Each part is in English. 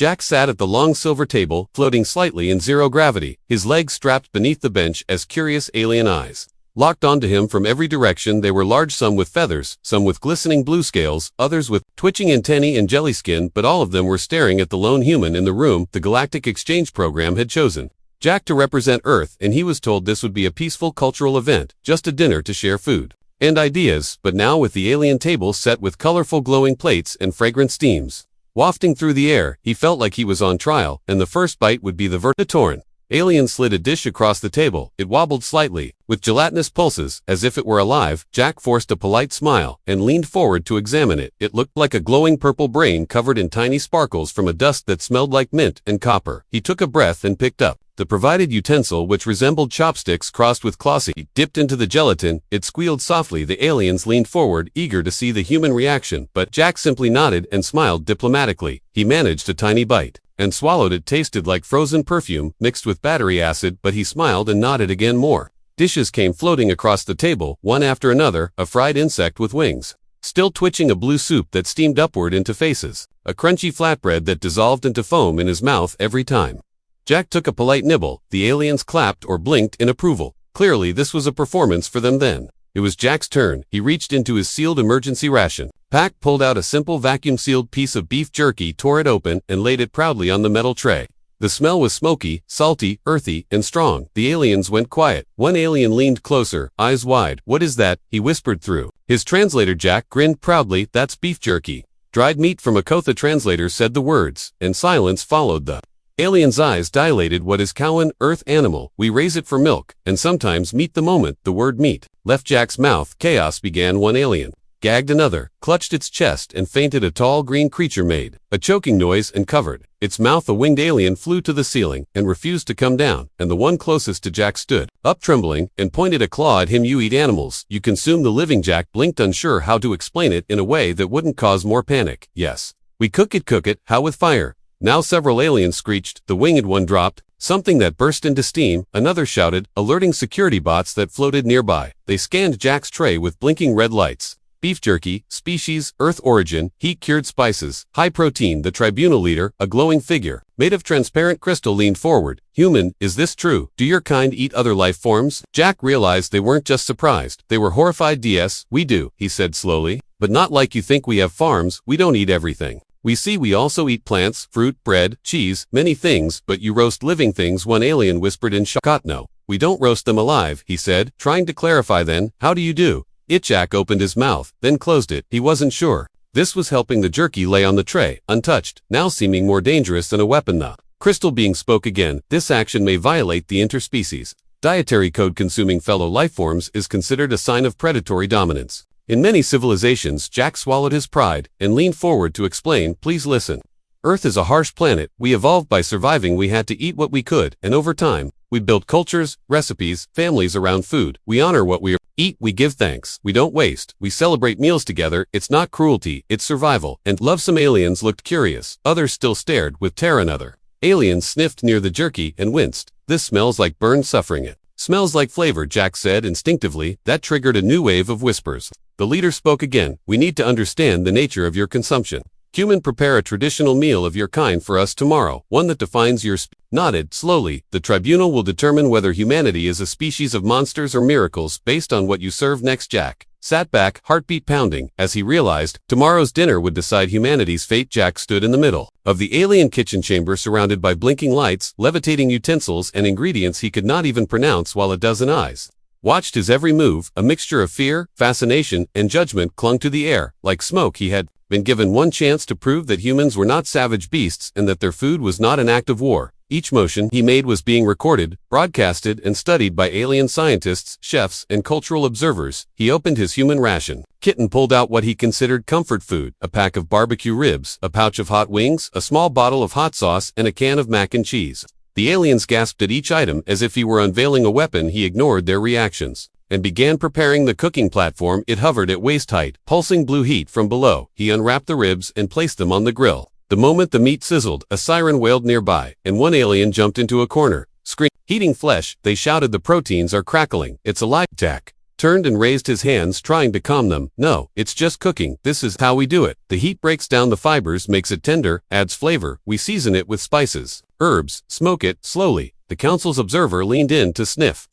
Jack sat at the long silver table, floating slightly in zero gravity, his legs strapped beneath the bench as curious alien eyes locked onto him from every direction. They were large, some with feathers, some with glistening blue scales, others with twitching antennae and jelly skin, but all of them were staring at the lone human in the room the Galactic Exchange Program had chosen Jack to represent Earth, and he was told this would be a peaceful cultural event, just a dinner to share food and ideas, but now with the alien table set with colorful glowing plates and fragrant steams wafting through the air, he felt like he was on trial, and the first bite would be the vertitorin. Alien slid a dish across the table. It wobbled slightly, with gelatinous pulses, as if it were alive. Jack forced a polite smile, and leaned forward to examine it. It looked like a glowing purple brain covered in tiny sparkles from a dust that smelled like mint and copper. He took a breath and picked up the provided utensil, which resembled chopsticks crossed with claws. He dipped into the gelatin. It squealed softly. The aliens leaned forward, eager to see the human reaction, but Jack simply nodded and smiled diplomatically. He managed a tiny bite and swallowed it. Tasted like frozen perfume mixed with battery acid, but he smiled and nodded again. More dishes came floating across the table, one after another, a fried insect with wings still twitching, a blue soup that steamed upward into faces, a crunchy flatbread that dissolved into foam in his mouth every time Jack took a polite nibble. The aliens clapped or blinked in approval. Clearly this was a performance for them. Then it was Jack's turn. He reached into his sealed emergency ration pack, pulled out a simple vacuum-sealed piece of beef jerky, tore it open, and laid it proudly on the metal tray. The smell was smoky, salty, earthy, and strong. The aliens went quiet. One alien leaned closer, eyes wide. "What is that?" he whispered through his translator. Jack grinned proudly. "That's beef jerky. Dried meat from a cow." The translator said the words, and silence followed. The alien's eyes dilated. "What is cow? An Earth animal. We raise it for milk, and sometimes meat." The moment the word meat left Jack's mouth, chaos began. One alien gagged, another clutched its chest and fainted. A tall green creature made a choking noise and covered its mouth. A winged alien flew to the ceiling and refused to come down, and the one closest to Jack stood up trembling and pointed a claw at him. "You eat animals. You consume the living." Jack blinked, unsure how to explain it in a way that wouldn't cause more panic. "Yes. We cook it. Cook it? How? With fire?" Now several aliens screeched. The winged one dropped something that burst into steam. Another shouted, alerting security bots that floated nearby. They scanned Jack's tray with blinking red lights. Beef jerky, species, Earth origin, heat-cured spices, high protein. The tribunal leader, a glowing figure made of transparent crystal, leaned forward. "Human, is this true? Do your kind eat other life forms?" Jack realized they weren't just surprised, they were horrified. "DS, we do," he said slowly, "but not like you think. We have farms. We don't eat everything. We also eat plants, fruit, bread, cheese, many things." "But you roast living things," one alien whispered in shock. "No, we don't roast them alive," he said, trying to clarify. "Then, how do you do it?" Jack opened his mouth, then closed it. He wasn't sure. This was helping. The jerky lay on the tray, untouched, now seeming more dangerous than a weapon. The crystal being spoke again. "This action may violate the interspecies dietary code. Consuming fellow lifeforms is considered a sign of predatory dominance in many civilizations." Jack swallowed his pride and leaned forward to explain. "Please listen. Earth is a harsh planet. We evolved by surviving. We had to eat what we could, and over time, we built cultures, recipes, families around food. We honor what we eat. We give thanks. We don't waste. We celebrate meals together. It's not cruelty, it's survival and love." Some aliens looked curious. Others still stared with terror. Another alien sniffed near the jerky and winced. "This smells like burned suffering." "It smells like flavor," Jack said instinctively. That triggered a new wave of whispers. The leader spoke again. "We need to understand the nature of your consumption. Human, prepare a traditional meal of your kind for us tomorrow, one that defines your nodded slowly. "The tribunal will determine whether humanity is a species of monsters or miracles based on what you serve next." Jack sat back, heartbeat pounding, as he realized tomorrow's dinner would decide humanity's fate. Jack stood in the middle of the alien kitchen chamber, surrounded by blinking lights, levitating utensils, and ingredients he could not even pronounce, while a dozen eyes watched his every move. A mixture of fear, fascination, and judgment clung to the air like smoke. He had been given one chance to prove that humans were not savage beasts and that their food was not an act of war. Each motion he made was being recorded, broadcasted, and studied by alien scientists, chefs, and cultural observers. He opened his human ration kit and pulled out what he considered comfort food: a pack of barbecue ribs, a pouch of hot wings, a small bottle of hot sauce, and a can of mac and cheese. The aliens gasped at each item as if he were unveiling a weapon. He ignored their reactions and began preparing the cooking platform. It hovered at waist height, pulsing blue heat from below. He unwrapped the ribs and placed them on the grill. The moment the meat sizzled, a siren wailed nearby, and one alien jumped into a corner, screaming. "Heating flesh," they shouted. "The proteins are crackling. It's alive." Jack turned and raised his hands trying to calm them. No, it's just cooking. This is how we do it. The heat breaks down the fibers, makes it tender, adds flavor. We season it with spices, herbs, smoke it slowly. The council's observer leaned in to sniff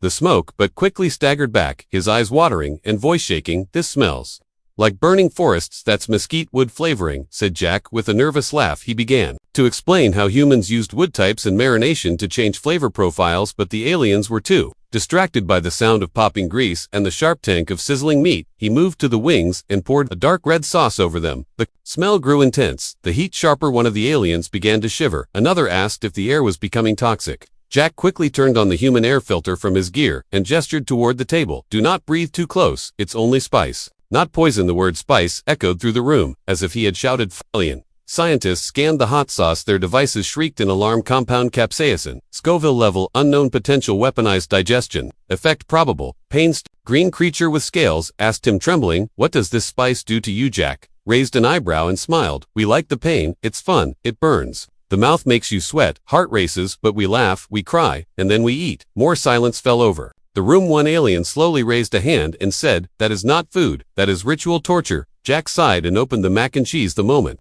the smoke, but quickly staggered back, his eyes watering and voice shaking. This smells like burning forests. That's mesquite wood flavoring, said Jack. With a nervous laugh he began to explain how humans used wood types and marination to change flavor profiles, but the aliens were too distracted by the sound of popping grease and the sharp tank of sizzling meat. He moved to the wings and poured a dark red sauce over them. The smell grew intense, the heat sharper. One of the aliens began to shiver. Another asked if the air was becoming toxic. Jack quickly turned on the human air filter from his gear and gestured toward the table. Do not breathe too close, it's only spice, not poison. The word spice echoed through the room, as if he had shouted alien. Scientists scanned the hot sauce. Their devices shrieked in alarm. Compound capsaicin, Scoville level unknown, potential weaponized digestion, effect probable, pain. Green creature with scales asked him, trembling, what does this spice do to you? Jack raised an eyebrow and smiled. We like the pain, it's fun, it burns. The mouth makes you sweat, heart races, but we laugh, we cry, and then we eat. More silence fell over the room. One alien slowly raised a hand and said, that is not food, that is ritual torture. Jack sighed and opened the mac and cheese. The moment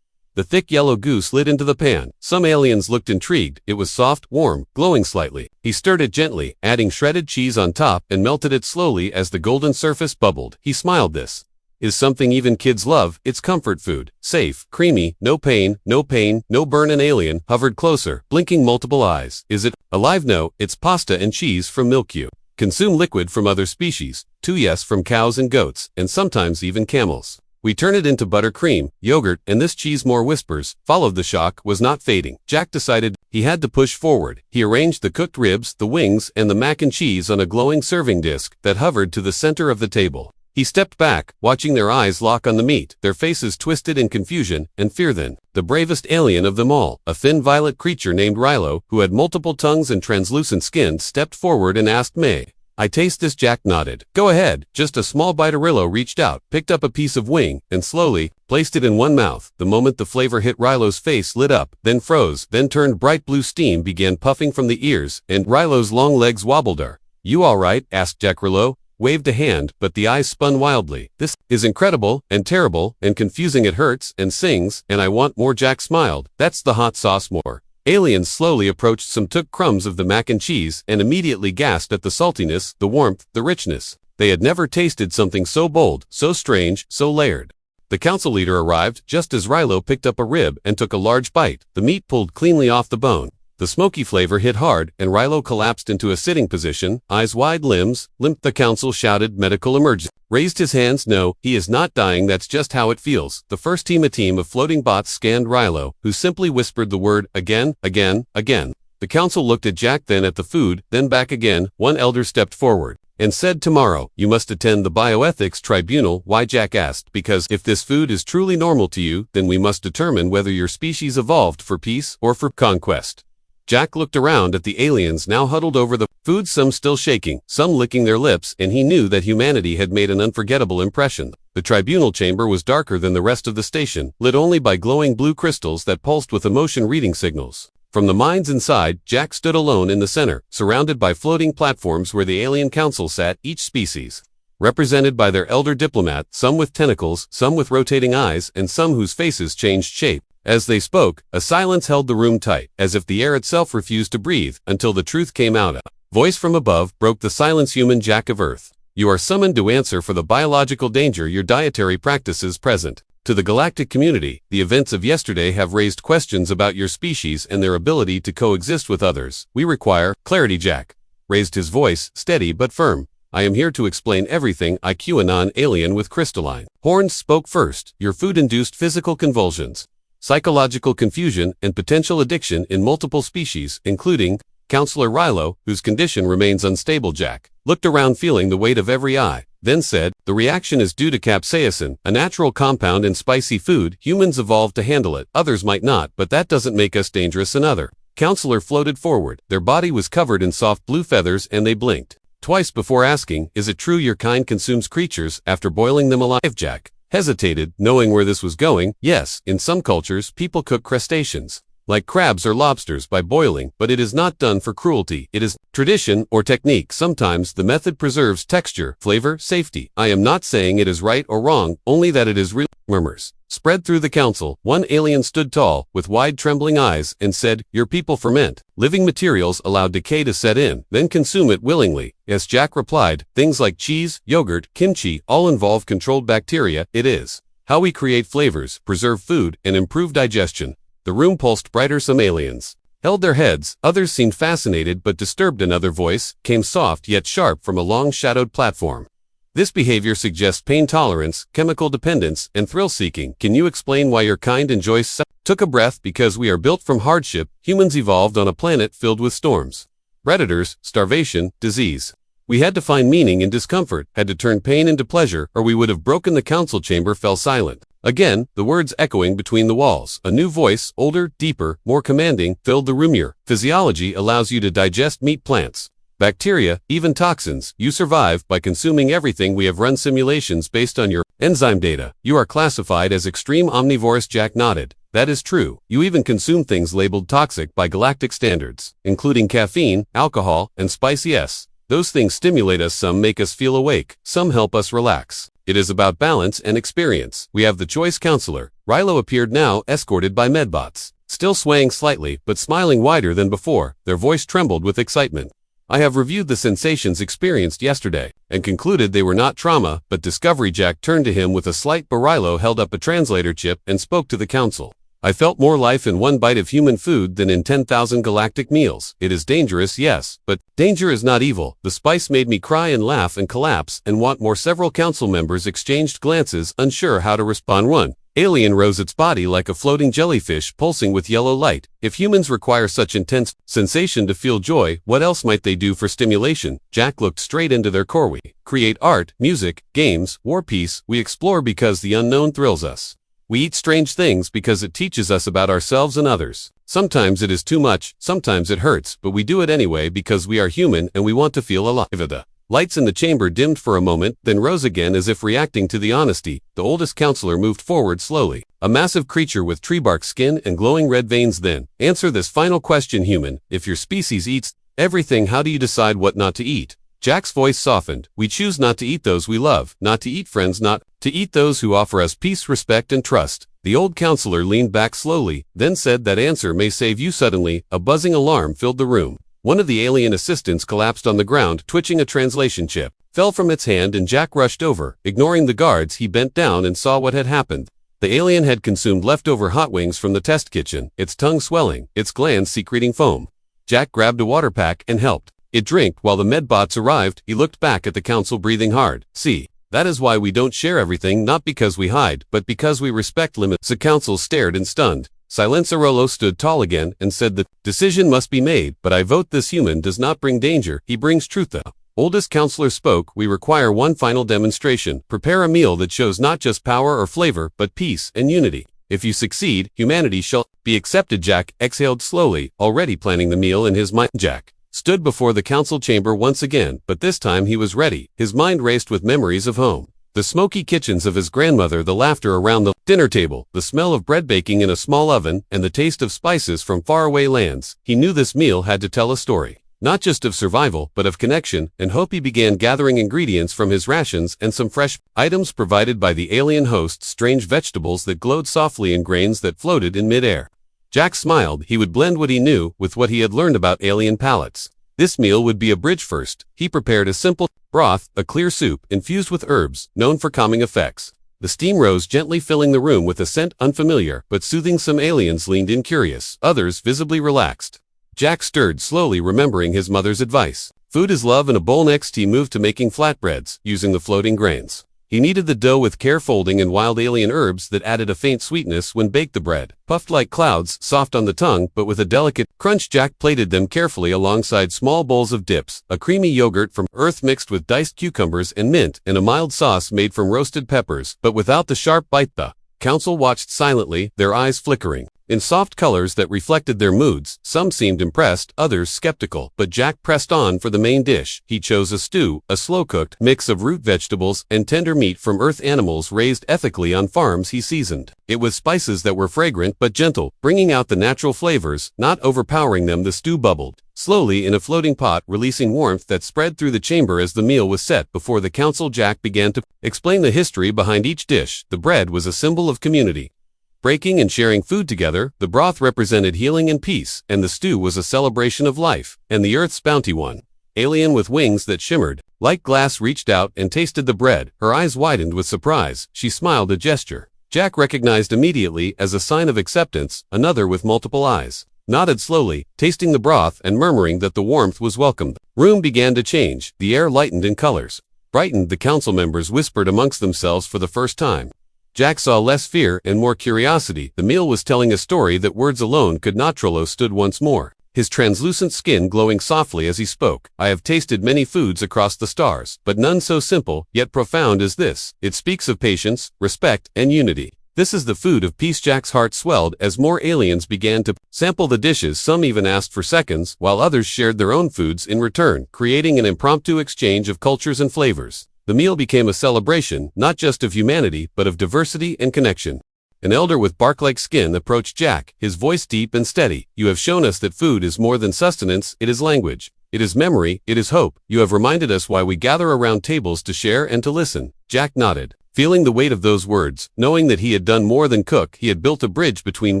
the thick yellow goo slid into the pan, some aliens looked intrigued. It was soft, warm, glowing slightly. He stirred it gently, adding shredded cheese on top, and melted it slowly as the golden surface bubbled. He smiled. This is something even kids love. It's comfort food. Safe, creamy, no pain, no pain, no burn. An alien hovered closer, blinking multiple eyes. Is it alive? No, it's pasta and cheese from milk. You consume liquid from other species. Too. Yes, from cows and goats, and sometimes even camels. We turn it into buttercream, yogurt, and this cheese. More whispers followed. The shock was not fading. Jack decided he had to push forward. He arranged the cooked ribs, the wings, and the mac and cheese on a glowing serving disc that hovered to the center of the table. He stepped back, watching their eyes lock on the meat, their faces twisted in confusion and fear. Then, the bravest alien of them all, a thin violet creature named Rilo, who had multiple tongues and translucent skin, stepped forward and asked, May I taste this? Jack nodded. Go ahead. Just a small bite. Rilo reached out, picked up a piece of wing, and slowly placed it in one mouth. The moment the flavor hit, Rilo's face lit up, then froze, then turned bright blue. Steam began puffing from the ears, and Rilo's long legs wobbled. Are you all right? Asked Jack. Rilo waved a hand, but the eyes spun wildly. This is incredible, and terrible, and confusing. It hurts, and sings, and I want more. Jack smiled. That's the hot sauce. More aliens slowly approached. Some took crumbs of the mac and cheese, and immediately gasped at the saltiness, the warmth, the richness. They had never tasted something so bold, so strange, so layered. The council leader arrived just as Rilo picked up a rib and took a large bite. The meat pulled cleanly off the bone. The smoky flavor hit hard, and Rilo collapsed into a sitting position, eyes wide, limbs limp. The council shouted, medical emergency. Raised his hands. No, he is not dying. That's just how it feels. The first team, a team of floating bots, scanned Rilo, who simply whispered the word, again, again, again. The council looked at Jack, then at the food, then back again. One elder stepped forward and said, tomorrow, you must attend the bioethics tribunal. Why? Jack asked. Because if this food is truly normal to you, then we must determine whether your species evolved for peace or for conquest. Jack looked around at the aliens now huddled over the food, some still shaking, some licking their lips, and he knew that humanity had made an unforgettable impression. The tribunal chamber was darker than the rest of the station, lit only by glowing blue crystals that pulsed with emotion reading signals. From the minds inside, Jack stood alone in the center, surrounded by floating platforms where the alien council sat, each species represented by their elder diplomat, some with tentacles, some with rotating eyes, and some whose faces changed shape. As they spoke, a silence held the room tight, as if the air itself refused to breathe, until the truth came out. A voice from above broke the silence. Human Jack of Earth, you are summoned to answer for the biological danger your dietary practices present to the galactic community. The events of yesterday have raised questions about your species and their ability to coexist with others. We require clarity. Jack raised his voice, steady but firm. I am here to explain everything. QAnon alien with crystalline horns spoke first. Your food-induced physical convulsions, psychological confusion, and potential addiction in multiple species, including Counselor Rilo, whose condition remains unstable. Jack looked around, feeling the weight of every eye, then said, the reaction is due to capsaicin, a natural compound in spicy food. Humans evolved to handle it. Others might not, but that doesn't make us dangerous. Another counselor floated forward. Their body was covered in soft blue feathers, and they blinked twice before asking, is it true your kind consumes creatures after boiling them alive? Jack hesitated, knowing where this was going. Yes, in some cultures, people cook crustaceans like crabs or lobsters, by boiling, but it is not done for cruelty. It is tradition or technique. Sometimes the method preserves texture, flavor, safety. I am not saying it is right or wrong, only that it is real. Murmurs spread through the council. One alien stood tall, with wide trembling eyes, and said, "Your people ferment living materials, allow decay to set in, then consume it willingly." Yes, Jack replied, things like cheese, yogurt, kimchi, all involve controlled bacteria. It is how we create flavors, preserve food, and improve digestion. The room pulsed brighter. Some aliens held their heads, others seemed fascinated but disturbed. Another voice came soft yet sharp from a long shadowed platform. "This behavior suggests pain tolerance, chemical dependence, and thrill-seeking. Can you explain why your kind enjoys sex?" Took a breath. "Because we are built from hardship. Humans evolved on a planet filled with storms, predators, starvation, disease. We had to find meaning in discomfort, had to turn pain into pleasure, or we would have broken." The council chamber fell silent. Again, the words echoing between the walls. A new voice, older, deeper, more commanding, filled the room. "Your physiology allows you to digest meat, plants, bacteria, even toxins. You survive by consuming everything. We have run simulations based on your enzyme data. You are classified as extreme omnivorous." Jack nodded. "That is true. You even consume things labeled toxic by galactic standards, including caffeine, alcohol, and spice. Yes, those things stimulate us. Some make us feel awake, some help us relax. It is about balance and experience. We have the choice." Counselor Rilo appeared now, escorted by medbots, still swaying slightly, but smiling wider than before. Their voice trembled with excitement. "I have reviewed the sensations experienced yesterday, and concluded they were not trauma, but discovery." Jack turned to him with a slight Barilo held up a translator chip and spoke to the council. "I felt more life in one bite of human food than in 10,000 galactic meals. It is dangerous, yes, but danger is not evil. The spice made me cry and laugh and collapse and want more." Several council members exchanged glances, unsure how to respond. One alien rose, its body like a floating jellyfish pulsing with yellow light. "If humans require such intense sensation to feel joy, what else might they do for stimulation?" Jack looked straight into their core. "We create art, music, games, war, peace. We explore because the unknown thrills us. We eat strange things because it teaches us about ourselves and others. Sometimes it is too much, sometimes it hurts, but we do it anyway because we are human and we want to feel alive." The lights in the chamber dimmed for a moment, then rose again as if reacting to the honesty. The oldest counselor moved forward slowly. "A massive creature with tree-bark skin and glowing red veins. Then, answer this final question, human. If your species eats everything, how do you decide what not to eat?" Jack's voice softened. "We choose not to eat those we love, not to eat friends, not to eat those who offer us peace, respect, and trust." The old counselor leaned back slowly, then said, "That answer may save you." Suddenly, a buzzing alarm filled the room. One of the alien assistants collapsed on the ground, twitching. A translation chip fell from its hand and Jack rushed over. Ignoring the guards, he bent down and saw what had happened. The alien had consumed leftover hot wings from the test kitchen, its tongue swelling, its glands secreting foam. Jack grabbed a water pack and helped it drink. While the medbots arrived, he looked back at the council, breathing hard. "See, that is why we don't share everything, not because we hide, but because we respect limits." The council stared in stunned silence. Arolo stood tall again and said, "The decision must be made, but I vote this human does not bring danger, he brings truth." The oldest counselor spoke. "We require one final demonstration. Prepare a meal that shows not just power or flavor, but peace and unity. If you succeed, humanity shall be accepted." Jack exhaled slowly, already planning the meal in his mind. Jack stood before the council chamber once again, but this time he was ready. His mind raced with memories of home. The smoky kitchens of his grandmother, the laughter around the dinner table, the smell of bread baking in a small oven, and the taste of spices from faraway lands. He knew this meal had to tell a story, not just of survival, but of connection and hope. He began gathering ingredients from his rations and some fresh items provided by the alien host, strange vegetables that glowed softly and grains that floated in midair. Jack smiled. He would blend what he knew with what he had learned about alien palates. This meal would be a bridge. First, he prepared a simple broth, a clear soup infused with herbs, known for calming effects. The steam rose gently, filling the room with a scent unfamiliar but soothing. Some aliens leaned in curious, others visibly relaxed. Jack stirred slowly, remembering his mother's advice. "Food is love." In a bowl next, he moved to making flatbreads, using the floating grains. He kneaded the dough with care, folding in wild alien herbs that added a faint sweetness when baked. The bread puffed like clouds, soft on the tongue, but with a delicate crunch. Jack plated them carefully alongside small bowls of dips, a creamy yogurt from Earth mixed with diced cucumbers and mint, and a mild sauce made from roasted peppers, but without the sharp bite. The council watched silently, their eyes flickering. in soft colors that reflected their moods. Some seemed impressed, others skeptical, but Jack pressed on for the main dish. He chose a stew, a slow-cooked mix of root vegetables and tender meat from earth animals raised ethically on farms he seasoned it with spices that were fragrant but gentle, bringing out the natural flavors, not overpowering them. The stew bubbled slowly in a floating pot, releasing warmth that spread through the chamber as the meal was set before the council. Jack began to explain the history behind each dish. The bread was a symbol of community, breaking and sharing food together. The broth represented healing and peace, and the stew was a celebration of life and the earth's bounty. One alien with wings that shimmered like glass reached out and tasted the bread. Her eyes widened with surprise. She smiled, a gesture Jack recognized immediately as a sign of acceptance. Another with multiple eyes nodded slowly, tasting the broth and murmuring that the warmth was welcomed. Room began to change. The air lightened in colors, brightened. The council members whispered amongst themselves for the first time. Jack saw less fear and more curiosity. The meal was telling a story that words alone could not. Trollo stood once more, his translucent skin glowing softly as he spoke. I have tasted many foods across the stars, but none so simple, yet profound as this. It speaks of patience, respect, and unity. This is the food of peace. Jack's heart swelled as more aliens began to sample the dishes. Some even asked for seconds, while others shared their own foods in return, creating an impromptu exchange of cultures and flavors. The meal became a celebration, not just of humanity, but of diversity and connection. An elder with bark-like skin approached Jack, his voice deep and steady. You have shown us that food is more than sustenance. It is language. It is memory. It is hope. You have reminded us why we gather around tables to share and to listen. Jack nodded, feeling the weight of those words, knowing that he had done more than cook. He had built a bridge between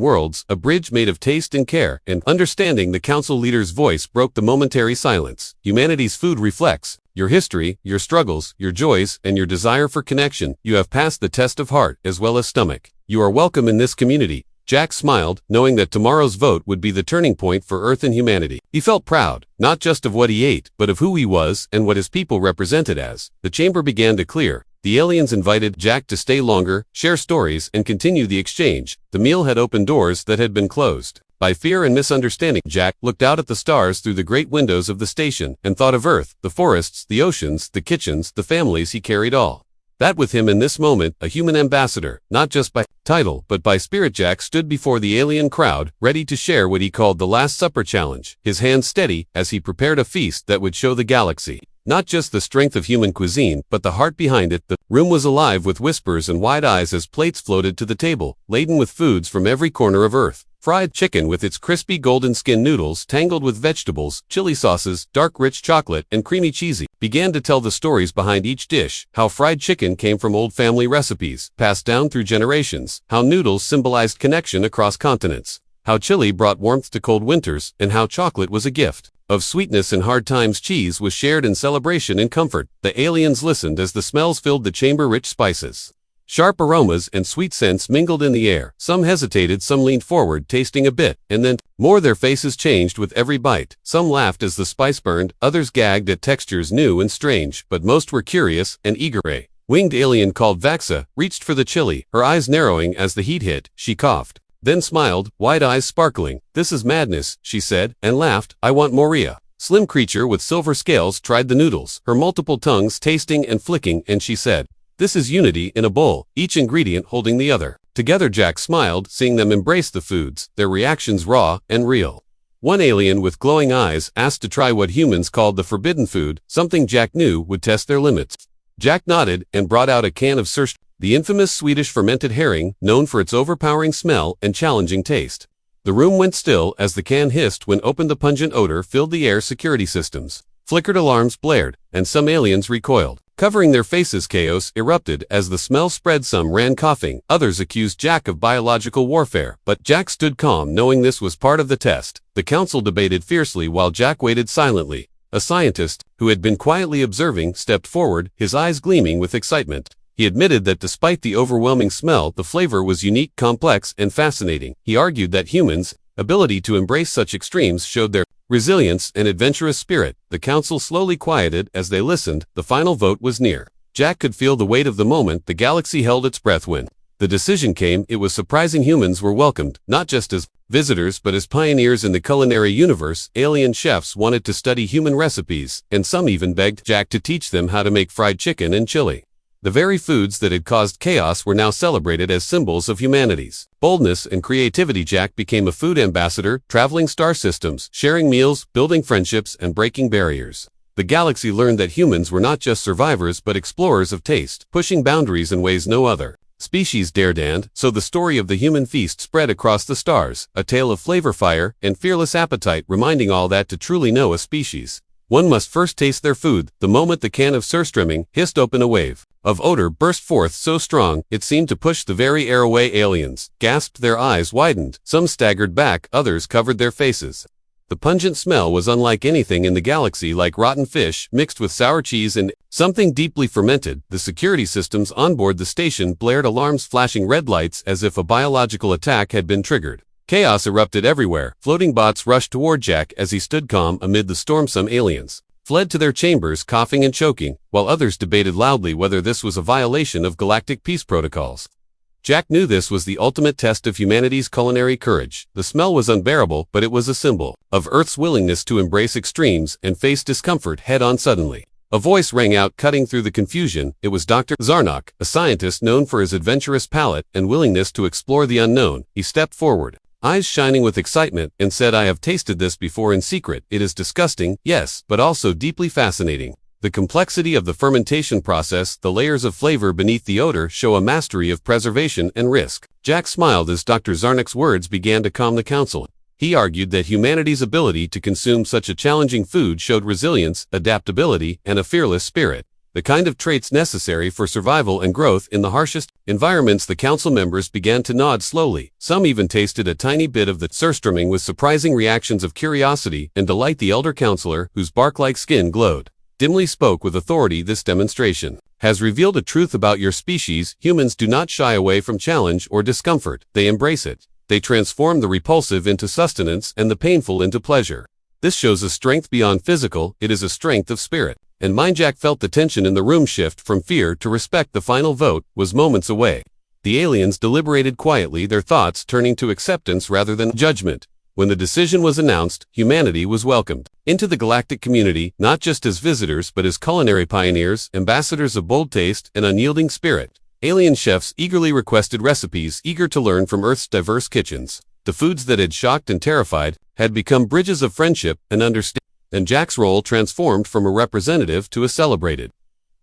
worlds, a bridge made of taste and care and understanding. The council leader's voice broke the momentary silence. Humanity's food reflects your history, your struggles, your joys, and your desire for connection. You have passed the test of heart as well as stomach. You are welcome in this community. Jack smiled, knowing that tomorrow's vote would be the turning point for Earth and humanity. He felt proud, not just of what he ate, but of who he was and what his people represented as. The chamber began to clear. The aliens invited Jack to stay longer, share stories, and continue the exchange. The meal had opened doors that had been closed by fear and misunderstanding. Jack looked out at the stars through the great windows of the station and thought of Earth, the forests, the oceans, the kitchens, the families. He carried all that with him in this moment, a human ambassador, not just by title, but by spirit. Jack stood before the alien crowd, ready to share what he called the Last Supper challenge, his hands steady as he prepared a feast that would show the galaxy not just the strength of human cuisine, but the heart behind it. The room was alive with whispers and wide eyes as plates floated to the table, laden with foods from every corner of Earth. Fried chicken with its crispy golden skin, noodles tangled with vegetables, chili sauces, dark rich chocolate, and creamy cheesy, began to tell the stories behind each dish. How fried chicken came from old family recipes, passed down through generations. How noodles symbolized connection across continents. How chili brought warmth to cold winters, and how chocolate was a gift of sweetness in hard times. Cheese was shared in celebration and comfort. The aliens listened as the smells filled the chamber. Rich spices, sharp aromas, and sweet scents mingled in the air. Some hesitated, some leaned forward, tasting a bit, and then more. Their faces changed with every bite. Some laughed as the spice burned, others gagged at textures new and strange, but most were curious and eager. A winged alien called Vaxa reached for the chili, her eyes narrowing as the heat hit. She coughed, then smiled, wide eyes sparkling. This is madness, she said, and laughed. I want Moria. Slim creature with silver scales tried the noodles, her multiple tongues tasting and flicking, and she said, this is unity in a bowl, each ingredient holding the other together. Jack smiled, seeing them embrace the foods, their reactions raw and real. One alien with glowing eyes asked to try what humans called the forbidden food, something Jack knew would test their limits. Jack nodded and brought out a can of Surst, the infamous Swedish fermented herring, known for its overpowering smell and challenging taste. The room went still as the can hissed when opened. The pungent odor filled the air. Security systems flickered, alarms blared, and some aliens recoiled, covering their faces. Chaos erupted as the smell spread. Some ran coughing, others accused Jack of biological warfare, but Jack stood calm, knowing this was part of the test. The council debated fiercely while Jack waited silently. A scientist, who had been quietly observing, stepped forward, his eyes gleaming with excitement. He admitted that despite the overwhelming smell, the flavor was unique, complex, and fascinating. He argued that humans' ability to embrace such extremes showed their resilience and adventurous spirit. The council slowly quieted as they listened. The final vote was near. Jack could feel the weight of the moment. The galaxy held its breath when the decision came. It was surprising. Humans were welcomed, not just as visitors, but as pioneers in the culinary universe. Alien chefs wanted to study human recipes, and some even begged Jack to teach them how to make fried chicken and chili. The very foods that had caused chaos were now celebrated as symbols of humanity's boldness and creativity. Jack became a food ambassador, traveling star systems, sharing meals, building friendships, and breaking barriers. The galaxy learned that humans were not just survivors but explorers of taste, pushing boundaries in ways no other species dared. And so the story of the human feast spread across the stars, a tale of flavor, fire, and fearless appetite, reminding all that to truly know a species, one must first taste their food. The moment the can of surströmming hissed open, a wave of odor burst forth so strong it seemed to push the very air away. Aliens gasped, their eyes widened, some staggered back, others covered their faces. The pungent smell was unlike anything in the galaxy, like rotten fish mixed with sour cheese and something deeply fermented. The security systems on board the station blared alarms, flashing red lights as if a biological attack had been triggered. Chaos erupted everywhere. Floating bots rushed toward Jack as he stood calm amid the storm. Some aliens fled to their chambers, coughing and choking, while others debated loudly whether this was a violation of galactic peace protocols. Jack knew this was the ultimate test of humanity's culinary courage. The smell was unbearable, but it was a symbol of Earth's willingness to embrace extremes and face discomfort head-on. Suddenly, a voice rang out, cutting through the confusion. It was Dr. Zarnock, a scientist known for his adventurous palate and willingness to explore the unknown. He stepped forward, eyes shining with excitement, and said, "I have tasted this before in secret. It is disgusting, yes, but also deeply fascinating. The complexity of the fermentation process, the layers of flavor beneath the odor, show a mastery of preservation and risk." Jack smiled as Dr. Zarnock's words began to calm the council. He argued that humanity's ability to consume such a challenging food showed resilience, adaptability, and a fearless spirit, the kind of traits necessary for survival and growth in the harshest environments. The council members began to nod slowly. Some even tasted a tiny bit of the surströmming with surprising reactions of curiosity and delight. The elder counselor, whose bark-like skin glowed, dimly spoke with authority. "This demonstration has revealed a truth about your species. Humans do not shy away from challenge or discomfort. They embrace it. They transform the repulsive into sustenance and the painful into pleasure. This shows a strength beyond physical. It is a strength of spirit and mind." Jack felt the tension in the room shift from fear to respect. The final vote was moments away. The aliens deliberated quietly, their thoughts turning to acceptance rather than judgment. When the decision was announced, humanity was welcomed into the galactic community, not just as visitors but as culinary pioneers, ambassadors of bold taste and unyielding spirit. Alien chefs eagerly requested recipes, eager to learn from Earth's diverse kitchens. The foods that had shocked and terrified had become bridges of friendship and understanding, and Jack's role transformed from a representative to a celebrated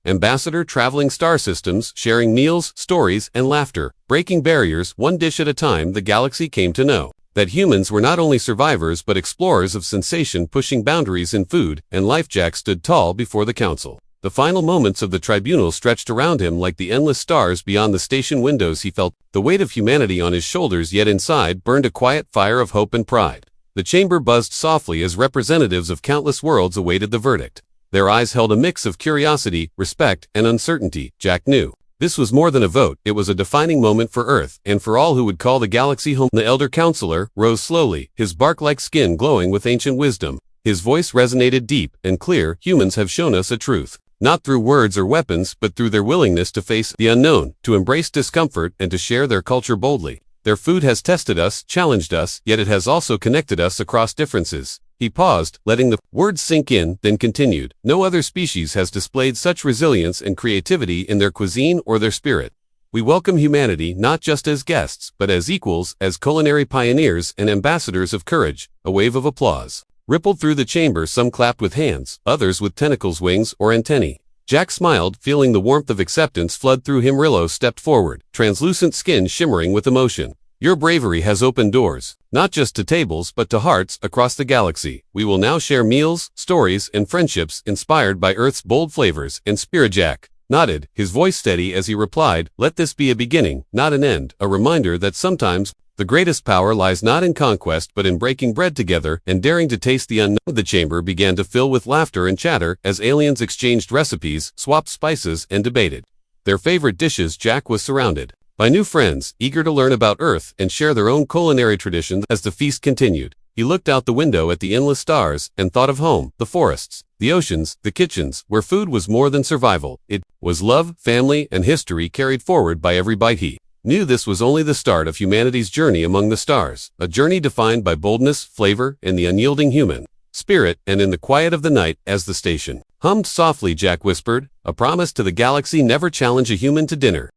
ambassador, traveling star systems, sharing meals, stories, and laughter, breaking barriers one dish at a time. The galaxy came to know that humans were not only survivors but explorers of sensation, pushing boundaries in food and life. Jack stood tall before the council. The final moments of the tribunal stretched around him like the endless stars beyond the station windows. He felt the weight of humanity on his shoulders, yet inside burned a quiet fire of hope and pride. The chamber buzzed softly as representatives of countless worlds awaited the verdict. Their eyes held a mix of curiosity, respect, and uncertainty. Jack knew this was more than a vote. It was a defining moment for Earth and for all who would call the galaxy home. The elder counselor rose slowly, his bark-like skin glowing with ancient wisdom. His voice resonated deep and clear. "Humans have shown us a truth, not through words or weapons, but through their willingness to face the unknown, to embrace discomfort, and to share their culture boldly. Their food has tested us, challenged us, yet it has also connected us across differences." He paused, letting the words sink in, then continued, "No other species has displayed such resilience and creativity in their cuisine or their spirit. We welcome humanity not just as guests, but as equals, as culinary pioneers and ambassadors of courage." A wave of applause rippled through the chamber. Some clapped with hands, others with tentacles, wings, or antennae. Jack smiled, feeling the warmth of acceptance flood through him. Rillo stepped forward, translucent skin shimmering with emotion. "Your bravery has opened doors, not just to tables but to hearts across the galaxy. We will now share meals, stories, and friendships inspired by Earth's bold flavors and spirit." Jack nodded, his voice steady as he replied, "Let this be a beginning, not an end, a reminder that sometimes the greatest power lies not in conquest but in breaking bread together and daring to taste the unknown." The chamber began to fill with laughter and chatter as aliens exchanged recipes, swapped spices, and debated their favorite dishes. Jack was surrounded by new friends, eager to learn about Earth and share their own culinary traditions. As the feast continued, he looked out the window at the endless stars and thought of home, the forests, the oceans, the kitchens, where food was more than survival. It was love, family, and history carried forward by every bite. He knew this was only the start of humanity's journey among the stars, a journey defined by boldness, flavor, and the unyielding human spirit. And in the quiet of the night, as the station Hummed softly, Jack whispered, a promise to the galaxy never challenge a human to dinner.